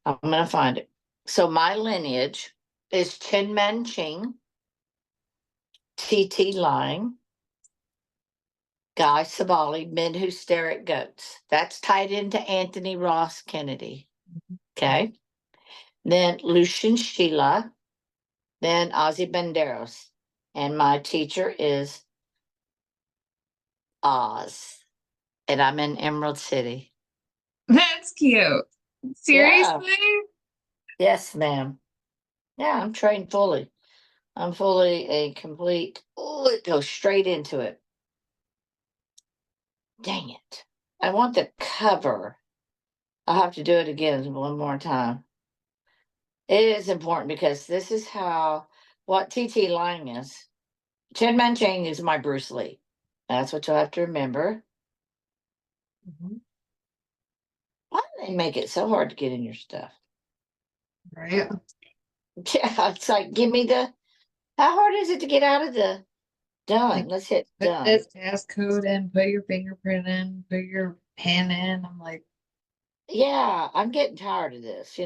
I'm gonna find it. So my lineage is Chen Manching, T.T. Lang, Guy Sabali, Men Who Stare at Goats. That's tied into Anthony Ross Kennedy. Okay. Then Lucian Sheila, then Ozzy Banderos. And my teacher is Oz. And I'm in Emerald City. That's cute. Yeah. Seriously? Yes, ma'am. Yeah, I'm trained fully. I'm fully a complete. Oh, it goes straight into it. Dang it. I want the cover. I'll have to do it again one more time. It is important because this is how what TT Lang is. Chen Manchang is my Bruce Lee. That's what you'll have to remember. Mhm. Why do they make it so hard to get in your stuff? Right. Yeah, it's like, give me the. How hard is it to get out of the done? Like, Let's hit put done. this passcode in, put your fingerprint in, put your PIN in. I'm like, Yeah, I'm getting tired of this.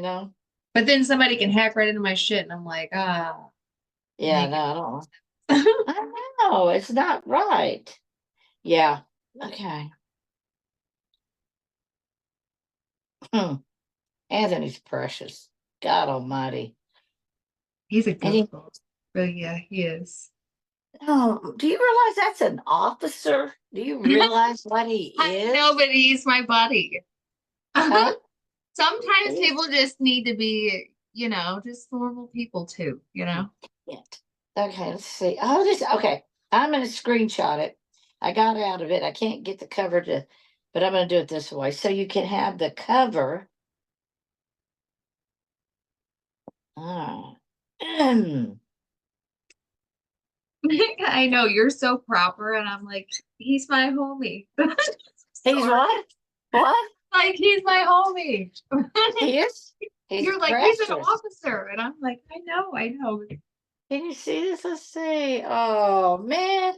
but then somebody can hack right into my shit, and I'm like, Yeah, make no, it I don't. make sense. I know it's not right. Yeah. Okay. Hmm. Anthony's precious. God Almighty. He's a And he, goofball. But yeah, he is. oh, do you realize that's an officer? Do you realize what he I know, is? but he's my buddy. Huh? Sometimes He's people just need to be, just normal people too. it. Okay, let's see. Oh, this okay. I'm gonna screenshot it. I got out of it. I can't get the cover to, but I'm gonna do it this way. So you can have the cover. Oh. I know you're so proper, and I'm like, he's my homie. He's Sorry. what? What? Like, he's my homie. He is? He's You're like, he's an precious. officer. And I'm like, I know. Can you see this? Let's see. Oh man,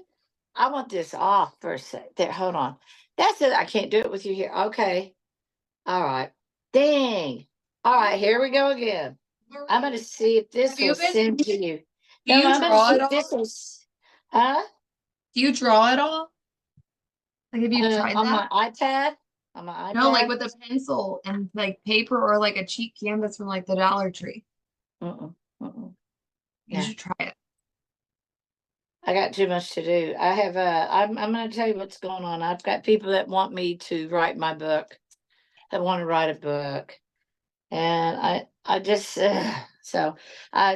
I want this off for a sec. There, hold on. That's it. I can't do it with you here. Okay. All right. Dang. All right, here we go again. I'm gonna see if Have this will you been, send to you. do No, you I'm gonna draw see at if this all? will. Huh? Do you draw at all? Like, have you tried On my that? iPad. On my No, like iPad. with a pencil and like paper or like a cheap canvas from like the Dollar Tree. Mm-mm, mm-mm. You No, should try it. I got too much to do. I have. I'm gonna tell you what's going on. I've got people that want me to write my book. That want to write a book. And I just so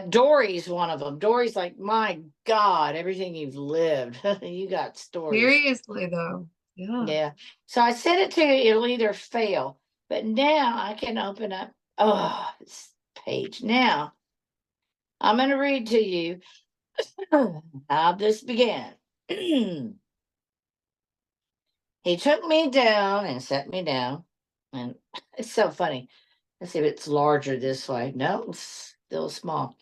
Dory's one of them. Dory's like, my God, everything you've lived, you got stories. Seriously though. Yeah. Yeah. So I sent it to you, it'll either fail, but now I can open up this page. Now I'm gonna read to you how this began. He took me down and set me down. And it's so funny. Let's see if it's larger this way. No, it's still small.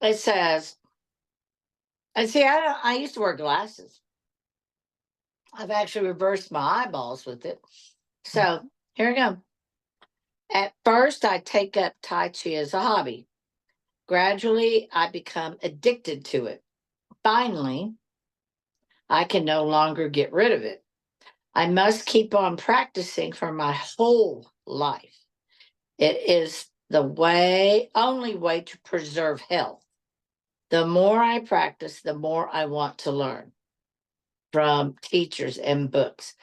It says, and see, I used to wear glasses. I've actually reversed my eyeballs with it. So here we go. At first, I take up Tai Chi as a hobby. Gradually, I become addicted to it. Finally, I can no longer get rid of it. I must keep on practicing for my whole life. It is the only way to preserve health. The more I practice, the more I want to learn from teachers and books.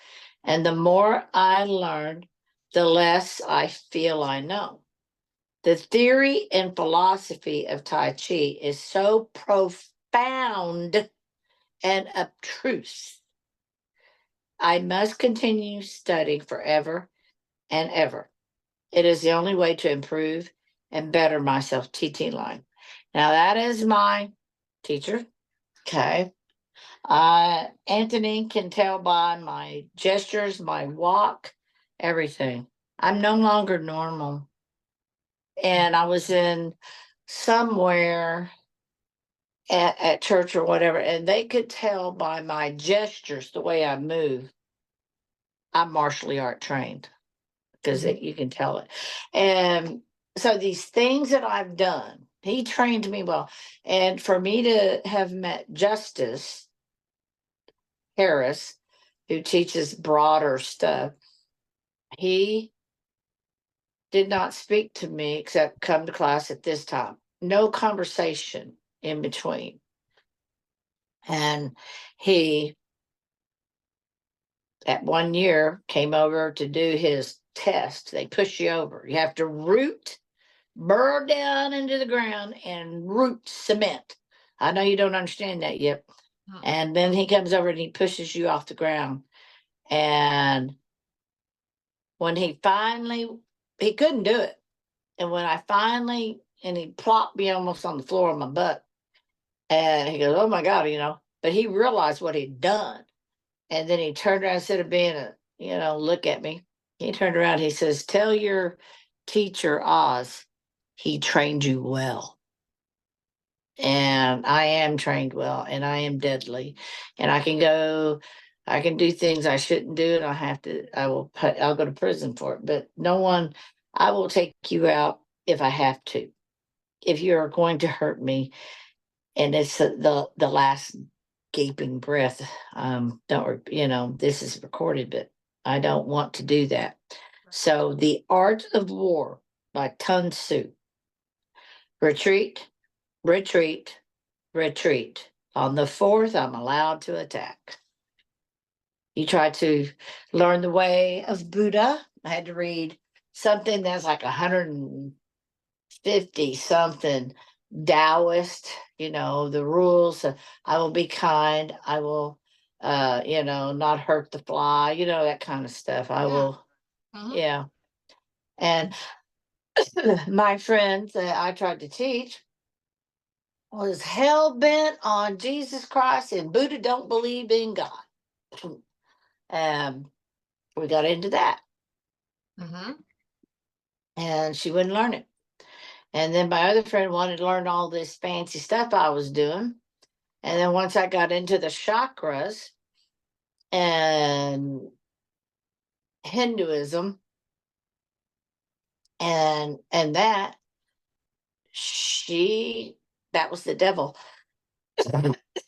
And the more I learn, the less I feel I know. The theory and philosophy of Tai Chi is so profound and abstruse. I must continue studying forever and ever. It is the only way to improve and better myself. TT Line. Now, that is my teacher. Okay. Anthony can tell by my gestures, my walk, everything. I'm no longer normal. And I was in somewhere at church or whatever, and they could tell by my gestures, the way I move, I'm martially art trained because Mhm. you can tell it. And so these things that I've done, he trained me well. And for me to have met Justice Harris, who teaches broader stuff, he did not speak to me except come to class at this time. No conversation in between. And he, at 1 year, came over to do his test. They push you over. You have to burrow down into the ground and root cement. I know you don't understand that yet. Huh. And then he comes over and he pushes you off the ground. And when he couldn't do it. And when and he plopped me almost on the floor of my butt. And he goes, "Oh my God," but he realized what he'd done. And then he turned around, instead of being look at me. He turned around, he says, "Tell your teacher, Oz, he trained you well." And I am trained well, and I am deadly. And I can do things I shouldn't do, and I'll go to prison for it. But I will take you out if I have to. If you're going to hurt me, and it's the last gaping breath, this is recorded, but I don't want to do that. So The Art of War by Sun Tzu. Retreat, retreat, retreat. On the fourth, I'm allowed to attack. You try to learn the way of Buddha. I had to read something that's like 150 something Taoist, the rules. I will be kind. I will, not hurt the fly, that kind of stuff. I will, yeah. And my friends that I tried to teach was hell bent on Jesus Christ, and Buddha don't believe in God. We got into that. And she wouldn't learn it. And then my other friend wanted to learn all this fancy stuff I was doing. And then once I got into the chakras and Hinduism and that was the devil.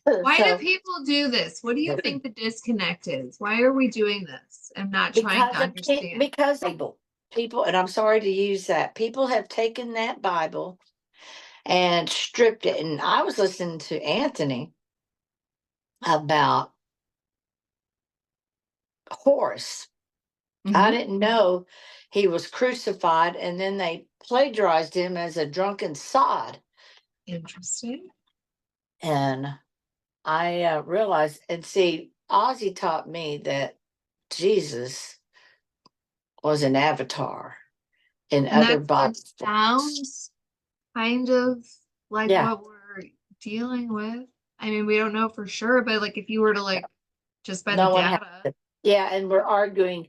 Why do people do this? What do you think the disconnect is? Why are we doing this and not trying to understand? Because people, and I'm sorry to use that, people have taken that Bible and stripped it. And I was listening to Anthony about Horus. I didn't know he was crucified, and then they plagiarized him as a drunken sod. Interesting. And I realized, and see, Ozzy taught me that Jesus was an avatar in other bodies. Sounds kind of like what we're dealing with. I mean, we don't know for sure, but like if you were to just by the data. Yeah, and we're arguing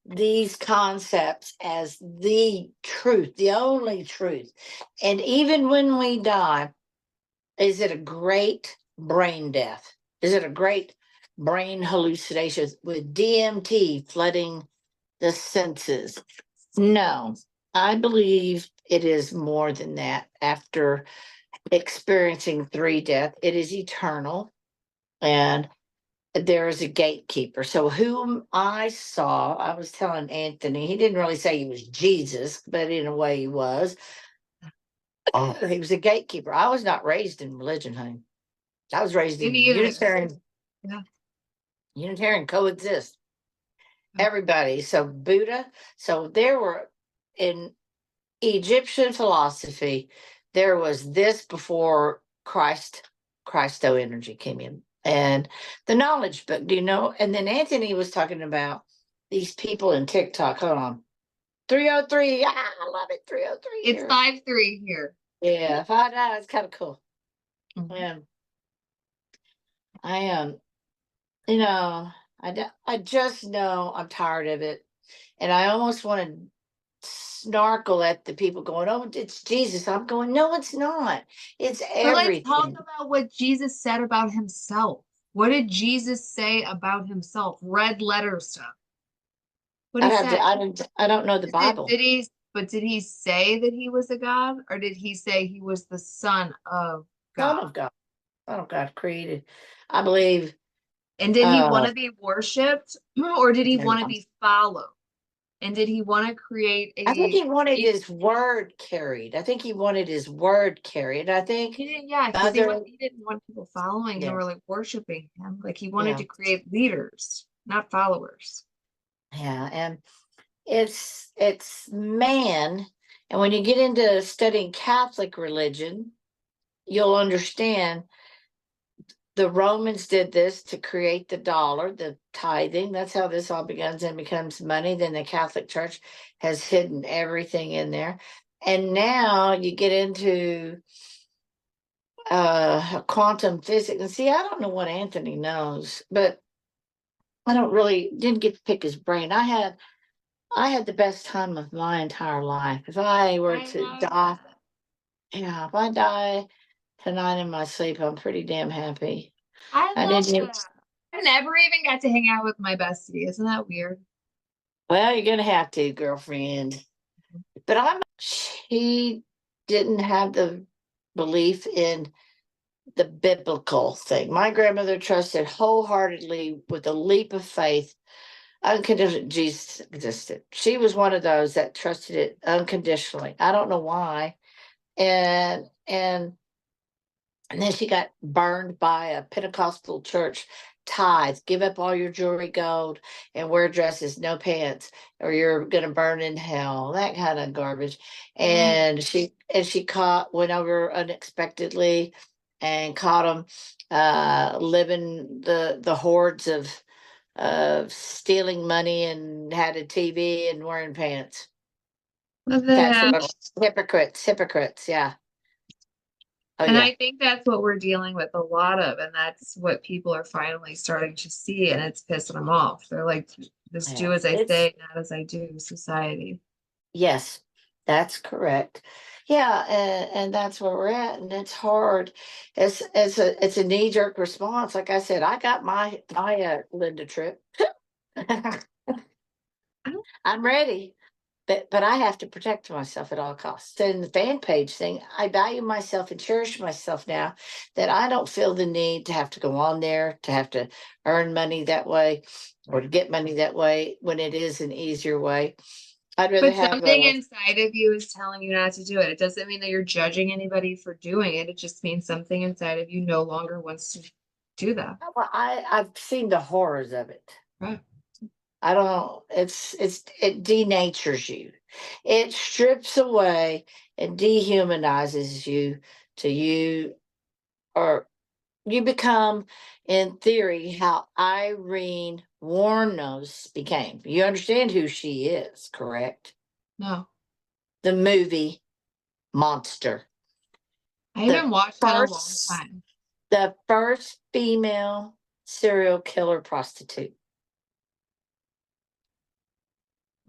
these concepts as the truth, the only truth. And even when we die, is it a great brain death? Is it a great brain hallucination with DMT flooding the senses? No, I believe it is more than that. After experiencing 3 deaths, it is eternal, and there is a gatekeeper. So whom I saw, I was telling Anthony, he didn't really say he was Jesus, but in a way he was. He was a gatekeeper. I was not raised in religion, honey. I was raised in Unitarian. Yeah. Unitarian coexist. Everybody. So Buddha. So there were, in Egyptian philosophy, there was this before Christo energy came in. And the knowledge book, do you know? And then Anthony was talking about these people in TikTok. Hold on. 303. I love it. 303. It's 5-3 here. Yeah, 5-9. It's kind of cool. And I am, I just know I'm tired of it. And I almost want to snarkle at the people going, "Oh, it's Jesus." I'm going, "No, it's not. It's everything." Let's talk about what Jesus said about himself. What did Jesus say about himself? Red letter stuff. What he said. I don't know the Bible. Did he but did he say that he was a god, or did he say he was the son of Son God? of God. Son of God created. I believe And did he want uh to be worshipped, or did he want to yeah. be followed? And did he want to create I think a he wanted if his word carried. I think he wanted his word carried. I think he didn't, yeah, because other he didn't want people following him yeah, or like worshiping him. Like he wanted yeah, to create leaders, not followers. yeah. And it's man. And when you get into studying Catholic religion, you'll understand the Romans did this to create the dollar, the tithing. That's how this all begins and becomes money. Then the Catholic Church has hidden everything in there. And now you get into quantum physics. And see, I don't know what Anthony knows, but I don't really didn't get to pick his brain. I had the best time of my entire life. If I were I to love die, that. yeah, if I die tonight in my sleep, I'm pretty damn happy. I I love didn't even, that. I never even got to hang out with my bestie. Isn't that weird? well, you're gonna have to, girlfriend. But she didn't have the belief in the biblical thing. My grandmother trusted wholeheartedly with a leap of faith, unconditional Jesus existed. She was one of those that trusted it unconditionally. I don't know why. And then she got burned by a Pentecostal church. Tithe, give up all your jewelry, gold, and wear dresses, no pants, or you're gonna burn in hell. That kind of garbage. Dang. And she went over unexpectedly and caught him living the hordes of stealing money and had a TV and wearing pants. Love That's that. what hypocrites, yeah. Oh And yeah. I think that's what we're dealing with a lot of, and that's what people are finally starting to see, and it's pissing them off. They're like, just Yeah. do as I It's say, not as I do, society. Yes, that's correct. Yeah, and that's where we're at, and it's hard. It's a knee jerk response. Like I said, I got my Linda trip. I'm ready, but I have to protect myself at all costs. And the fan page thing, I value myself and cherish myself now that I don't feel the need to have to go on there to have to earn money that way or to get money that way when it is an easier way. I'd rather But have something a inside of you is telling you not to do it. It doesn't mean that you're judging anybody for doing it. It just means something inside of you no longer wants to do that. well, I've seen the horrors of it. Right. I don't. It denatures you. It strips away and dehumanizes you to you, or you become, in theory, how Irene Warnos became. You understand who she is, correct? No, The movie Monster. I The haven't watched that in a long first, time. the first female serial killer prostitute.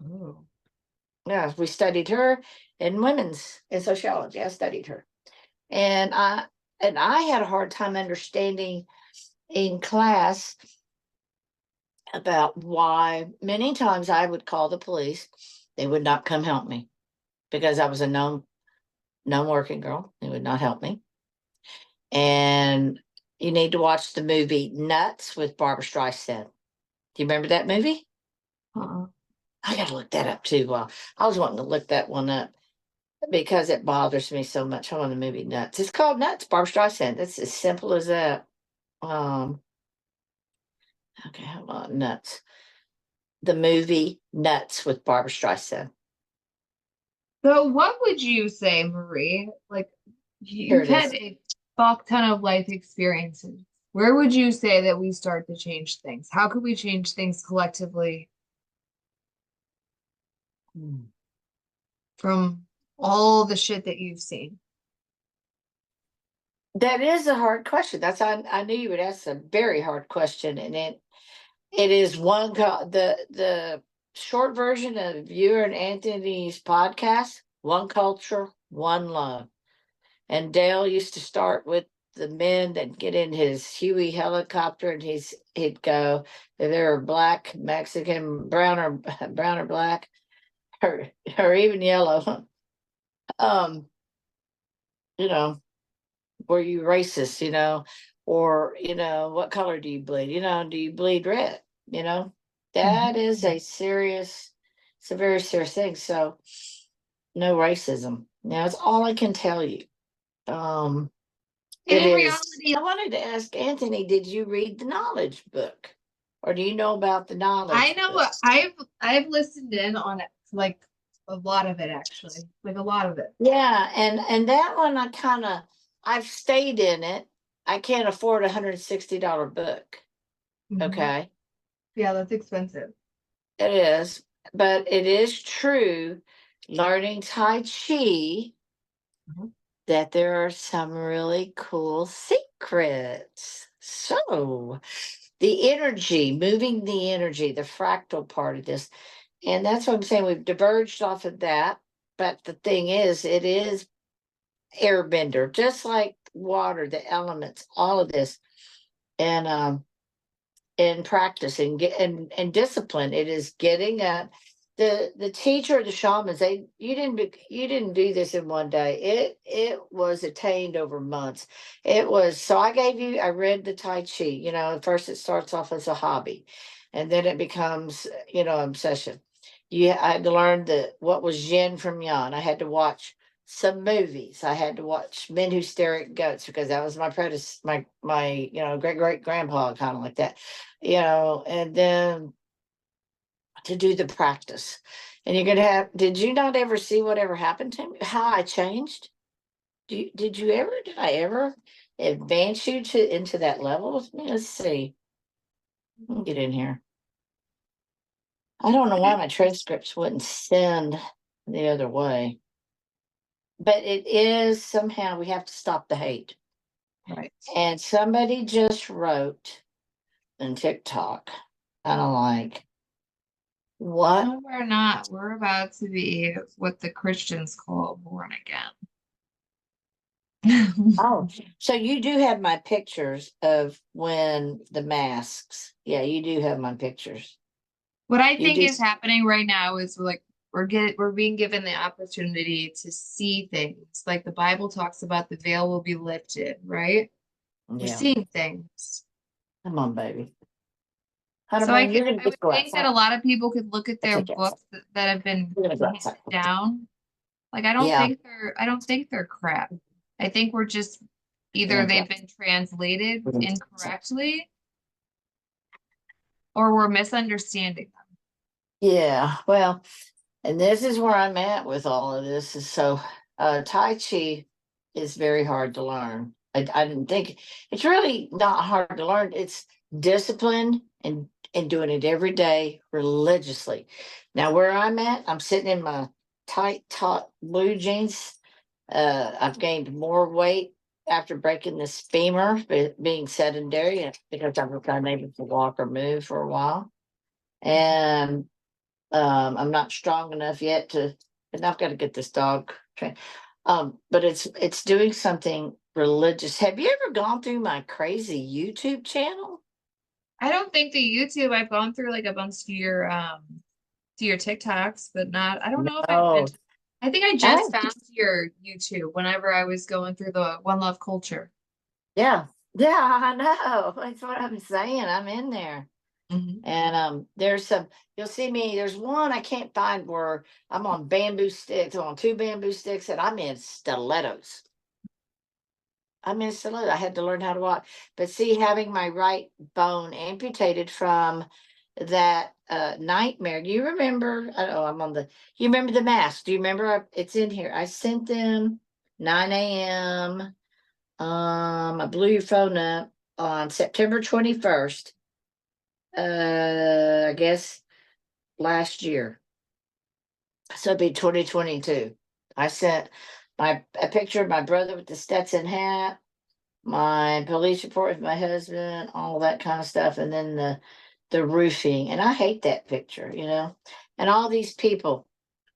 Oh. Yeah, we studied her in sociology. I studied her. And I had a hard time understanding in class about why many times I would call the police. They would not come help me because I was a known working girl. They would not help me. And you need to watch the movie Nuts with Barbara Streisand. Do you remember that movie? Uh-uh. I gotta look that up too. Well, I was wanting to look that one up because it bothers me so much. I want the movie Nuts. It's called Nuts, Barbara Streisand. It's as simple as that. Um, okay, how about Nuts? The movie Nuts with Barbara Streisand. So what would you say, Marie? Like Here you've it had is. a fuck ton of life experiences. Where would you say that we start to change things? How could we change things collectively Hmm. from all the shit that you've seen? That is a hard question. I knew you would ask a very hard question, and it is the short version of you and Anthony's podcast. One culture, one love. And Dale used to start with the men that get in his Huey helicopter, and he'd go, if they're black, Mexican, brown or brown or black, or even yellow. Um, you know, were you racist, or, what color do you bleed? Do you bleed red? That is it's a very serious thing. So no racism. Now it's all I can tell you. And It in is. reality, I wanted to ask Anthony, did you read the knowledge book? Or do you know about the I knowledge know book? I've listened in on it, like a lot of it actually, like a lot of it. Yeah, and that one I've stayed in it. I can't afford $160 book. Mhm. Okay. Yeah, that's expensive. It is, but it is true, learning Tai Chi, Mhm. that there are some really cool secrets. So, the energy, moving the energy, the fractal part of this. And that's what I'm saying. We've diverged off of that. But the thing is, it is airbender, just like water, the elements, all of this. And practice and and discipline. It is getting up. The teacher, the shamans, you didn't do this in one day. It was attained over months. It was, so I read the Tai Chi. At first it starts off as a hobby, and then it becomes, obsession. I had to learn what was yin from yang. I had to watch some movies. I had to watch Men Who Stare at Goats, because that was my great great grandpa, kind of like that, and then to do the practice. And you're gonna have, did you not ever see whatever happened to me? How I changed? Did I ever advance you into that level with me? Let's see. Let me get in here. I don't know why my transcripts wouldn't send the other way. But it is, somehow we have to stop the hate. Right. And somebody just wrote in TikTok, kind of like, what? No, we're not. We're about to be what the Christians call born again. Oh, so you do have my pictures of when the masks. Yeah, you do have my pictures. What I You think do. is happening right now is like we're being given the opportunity to see things. Like the Bible talks about the veil will be lifted, right? We're Yeah. seeing things. Come on, baby. Hunter So Moon, you're gonna I would just go think that outside. a lot of people could look at I their take you outside. books that have been You're gonna go handed outside. down. Like Yeah. I don't think they're crap. I think we're just You're either gonna go they've outside. been translated We're gonna go outside. incorrectly or we're misunderstanding them. Yeah. Well, and this is where I'm at with all of this. Is so Tai Chi is very hard to learn. I didn't think it's really not hard to learn. It's discipline and doing it every day religiously. Now where I'm at, I'm sitting in my tight taut blue jeans. I've gained more weight after breaking this femur, being sedentary, because I've been unable to walk or move for a while. And I'm not strong enough yet and I've got to get this dog trained. But it's doing something religious. Have you ever gone through my crazy YouTube channel? I don't think the YouTube, I've gone through like a bunch to your TikToks, but not, I don't know if I've been, No. I think I I just found your YouTube whenever I was going through the One Love Culture. Yeah. Yeah, I know. That's what I'm saying. I'm in there. Mhm. And there's some, you'll see me, there's one I can't find where I'm on bamboo sticks, I'm on two bamboo sticks, and I'm in stilettos. I had to learn how to walk. But see, having my right bone amputated from that nightmare. Do you remember? Oh, you remember the mask? Do you remember? It's in here. I sent them 9 a.m. I blew your phone up on September 21st. I guess last year. So it'd be 2022. I sent a picture of my brother with the Stetson hat, my police report with my husband, all that kind of stuff, and then the roofing. And I hate that picture, and all these people.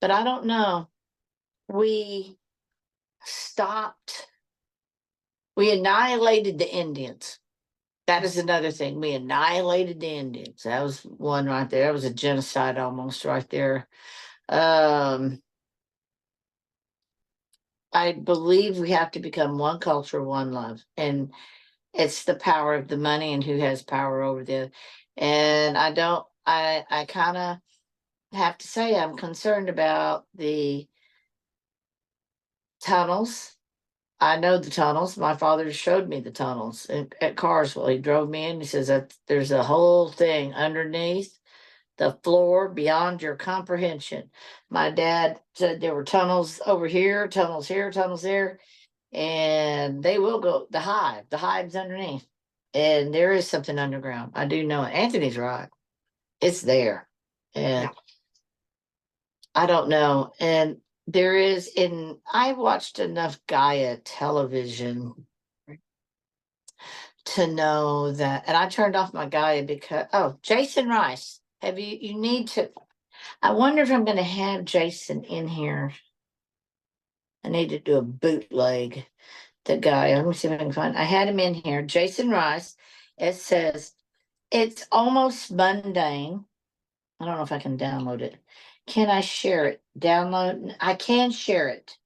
But I don't know. We stopped. We annihilated the Indians. That is another thing. We annihilated the Indians. That was one right there. That was a genocide almost right there. I believe we have to become one culture, one love, and it's the power of the money and who has power over the. And I don't. I kind of have to say I'm concerned about the tunnels. I know the tunnels. My father showed me the tunnels at Carswell. He drove me in. He says that there's a whole thing underneath the floor beyond your comprehension. My dad said there were tunnels over here, tunnels here, tunnels there, and they will go the hive's underneath. And there is something underground. I do know it. Anthony's right. It's there. And Yeah. I don't know. And there is in I watched enough Gaia television to know that, and I turned off my Gaia because Jason Rice. You need to, I wonder if I'm gonna have Jason in here. I need to do a bootleg. The guy, let me see if I can find, I had him in here, Jason Rice. It says it's almost mundane. I don't know if I can download it. Can I share it? Download. I can share it.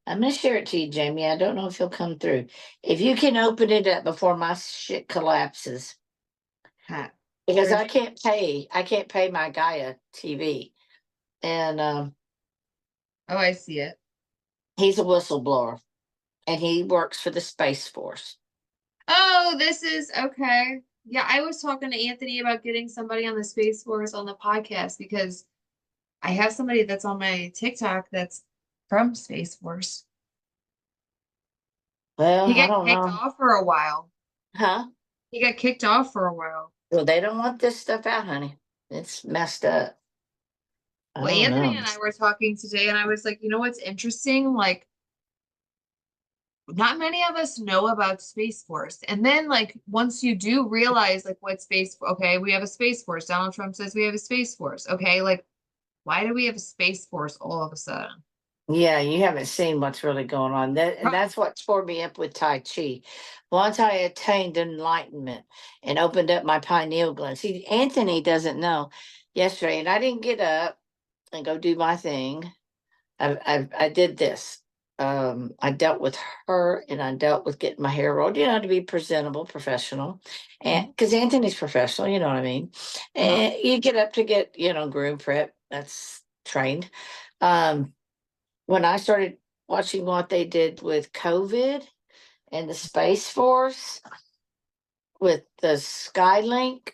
I'm going to share it to you, Jamie. I don't know if he'll come through. If you can open it up before my shit collapses. Huh. Because I can't pay my Gaia TV. And Oh, I see it. he's a whistleblower. And he works for the Space Force. Oh, this is okay. Yeah, I was talking to Anthony about getting somebody on the Space Force on the podcast because I have somebody that's on my TikTok that's from Space Force. Well, He I got don't kicked know. off for a while. Huh? He got kicked off for a while. Well, they don't want this stuff out, honey. It's messed up. I Well, don't Anthony know. and I were talking today, and I was like, you know what's interesting? Like, not many of us know about Space Force. And then, like, once you do realize, like, what okay, we have a Space Force. Donald Trump says we have a Space Force. Okay, like, why do we have a Space Force all of a sudden? Yeah, you haven't seen what's really going on. And Right. that's what tore me up with Tai Chi. Once I attained enlightenment and opened up my pineal gland. See, Anthony doesn't know yesterday, and I didn't get up and go do my thing. I did this. I dealt with her and I dealt with getting my hair rolled, to be presentable, professional. And because Anthony's professional, you know what I mean? Uh-huh. And you get up to get, groom prep, that's trained. Um, when I started watching what they did with COVID and the Space Force with the Skylink,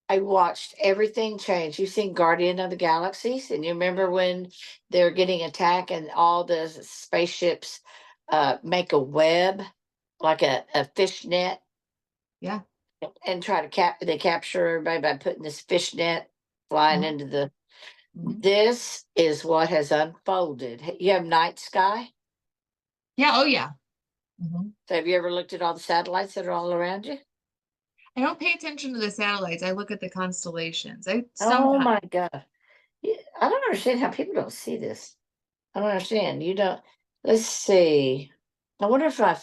I watched everything change. You've seen Guardian of the Galaxies, and you remember when they're getting attacked and all the spaceships make a web, like a fish net, Yeah. and try to they capture everybody by putting this fish net flying Mhm. into the. Mhm. This is what has unfolded. You have night sky. Yeah. Oh, yeah. Mhm. So have you ever looked at all the satellites that are all around you? I don't pay attention to the satellites. I look at the constellations. I Oh sometimes. my God. I don't understand how people don't see this. I don't understand. You don't. Let's see. I wonder if I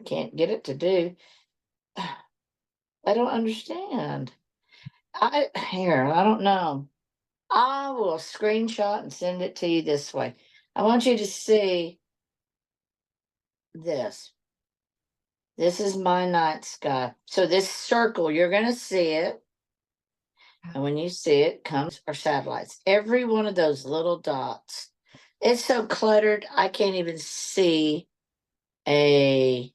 can't get it to do. I don't understand. I don't know. I will screenshot and send it to you this way. I want you to see this. This is my night sky. So this circle, you're going to see it. And when you see it, comes our satellites. Every one of those little dots. It's so cluttered, I can't even see a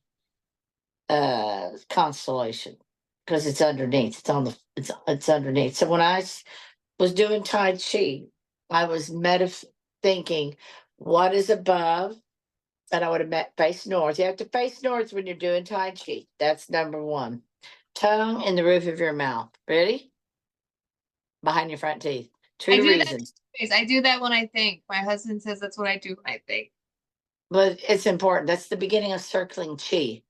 constellation because it's underneath. It's underneath. So when was doing Tai Chi, I was thinking, what is above? And I would have face north. You have to face north when you're doing Tai Chi. That's number one. Tongue in the roof of your mouth. Ready? Behind your front teeth. I Two do that reasons. two ways. I do that when I think. My husband says that's what I do when I think. But it's important. That's the beginning of circling chi.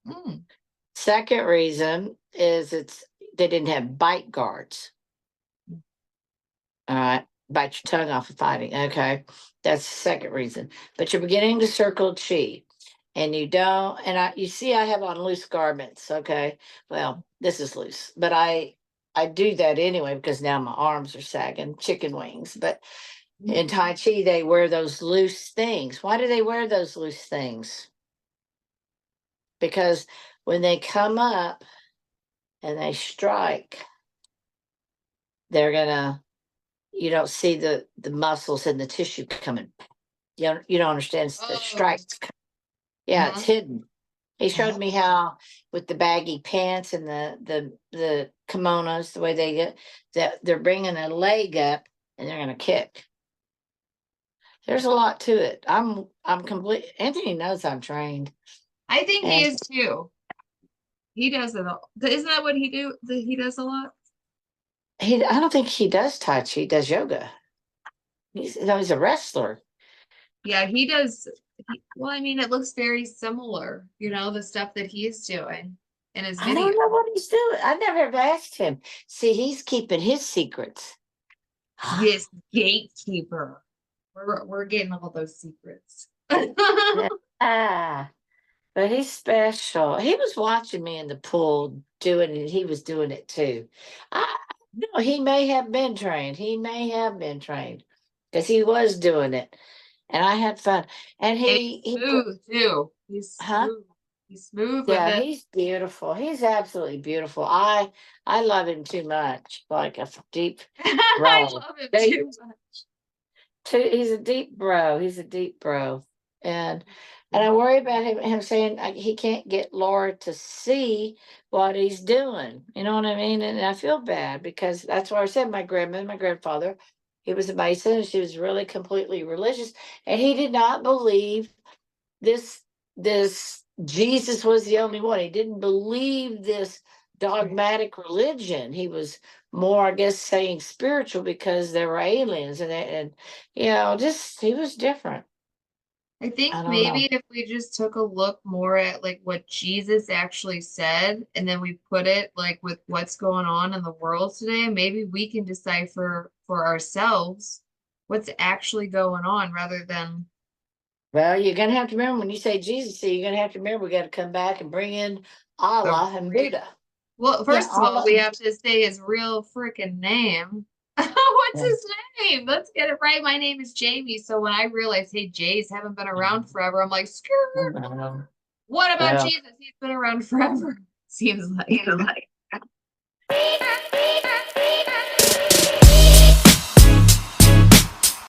Mm. Second reason is they didn't have bite guards. All right. Bite your tongue off of fighting. Okay. That's the second reason. But you're beginning to circle chi. And you don't, and you see I have on loose garments. Okay. Well, this is loose. But I do that anyway because now my arms are sagging, chicken wings. But in Tai Chi, they wear those loose things. Why do they wear those loose things? Because when they come up and they strike, they're gonna, you don't see the muscles and the tissue coming. You don't understand the Oh, strikes. Yeah, it's uh-huh. hidden. He showed Uh-huh. me how with the baggy pants and the kimonos, the way they get that they're bringing a leg up and they're gonna kick. There's a lot to it. I'm complete. Anthony knows I'm trained, I think he and is too. He does it all. Isn't that what he does a lot? I don't think he does Tai Chi. He does yoga. He's a wrestler. Yeah, he does. Well, I mean, it looks very similar, the stuff that he's doing in his I don't video. know what he's doing. I never have asked him. See, he's keeping his secrets. Yes, gatekeeper. We're getting all those secrets. Ah, but he's special. He was watching me in the pool doing it. He was doing it too. I no, he may have been trained. He may have been trained because he was doing it, and I had fun. And And he's he, smooth too. He's huh? smooth. He's smooth with Yeah, it. he's beautiful. He's absolutely beautiful. I love him too much, like a deep I bro. love him They, too much. he's a deep bro. He's a deep bro, and I worry about him saying he can't get Laura to see what he's doing. You know what I mean? And I feel bad because that's why I said my grandma, my grandfather, he was a Mason, and she was really completely religious, and he did not believe this Jesus was the only one. He didn't believe this dogmatic religion. He was more, I guess, saying spiritual because there were aliens and just he was different. I think I don't maybe know. if we just took a look more at like what Jesus actually said, and then we put it like with what's going on in the world today, maybe we can decipher for ourselves what's actually going on rather than Well, you're gonna have to remember when you say Jesus, so you're gonna have to remember we got to come back and bring in the Allah and real. Buddha. Well, Yeah, first of all, Allah. we have to say his real freaking name. What's Yeah. his name? Let's get it right. My name is Jamie. So when I realized, hey, Jays haven't been around forever, I'm like, screw. What about Well, Jesus? He's been around forever. Seems like.